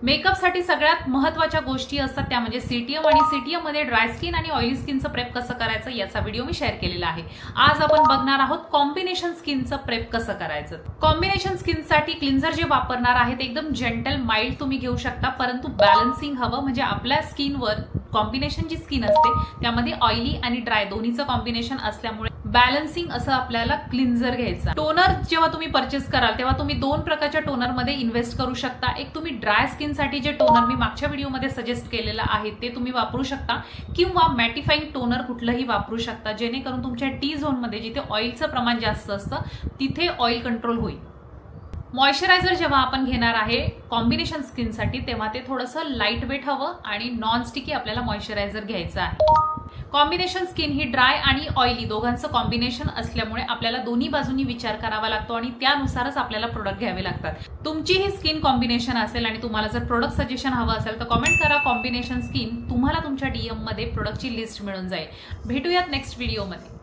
मेकअपसाठी सगळ्यात महत्त्वाच्या गोष्टी असतात त्या म्हणजे सीटीएम आणि सीटीएम मध्ये ड्राय स्किन आणि ऑइली स्किनचं प्रेप कसं करायचं याचा व्हिडिओ मी शेअर केलेला आहे। आज आपण बघणार आहोत कॉम्बिनेशन स्किनचं प्रेप कसं करायचं। कॉम्बिनेशन स्किनसाठी क्लिन्झर जे वापरणार आहे ते एकदम जेंटल माइल्ड तुम्ही घेऊ शकता, परंतु बॅलन्सिंग हवं म्हणजे आपल्या स्किनवर कॉम्बिनेशन जी स्किन असते त्यामध्ये ऑइली आणि ड्राय दोन्हीचं कॉम्बिनेशन असल्यामुळे बॅलन्सिंग असं आपल्याला क्लिन्झर घ्यायचं। टोनर जेव्हा तुम्ही परचेस कराल तेव्हा तुम्ही दोन प्रकारच्या टोनर मध्ये इन्व्हेस्ट करू शकता। एक तुम्ही ड्राय स्किन साठी जे टोनर मी मागच्या व्हिडिओमध्ये सजेस्ट केलेलं आहे ते तुम्ही वापरू शकता, किंवा मॅटिफाईंग टोनर कुठलंही वापरू शकता जेणेकरून तुमच्या टी झोन मध्ये जिथे ऑइलचं प्रमाण जास्त असतं तिथे ऑइल कंट्रोल होईल। मॉइश्चरायझर जेव्हा आपण घेणार आहे कॉम्बिनेशन स्किनसाठी तेव्हा ते थोडंसं लाईट वेट हवं आणि नॉन स्टिकी आपल्याला मॉइश्चरायझर घ्यायचं आहे। कॉम्बिनेशन स्किन ही ड्राय आणि ऑइली दोघांचं कॉम्बिनेशन असल्यामुळे आपल्याला दोन्ही बाजूंनी विचार करावा लागतो आणि त्यानुसारच आपल्याला प्रोडक्ट घ्यावे लागतात। तुमची ही स्किन कॉम्बिनेशन असेल आणि तुम्हाला जर प्रोडक्ट सजेशन हवं असेल तर कॉमेंट करा कॉम्बिनेशन स्किन, तुम्हाला तुमच्या डीएम मध्ये प्रोडक्टची लिस्ट मिळून जाईल। भेटूयात नेक्स्ट व्हिडिओमध्ये।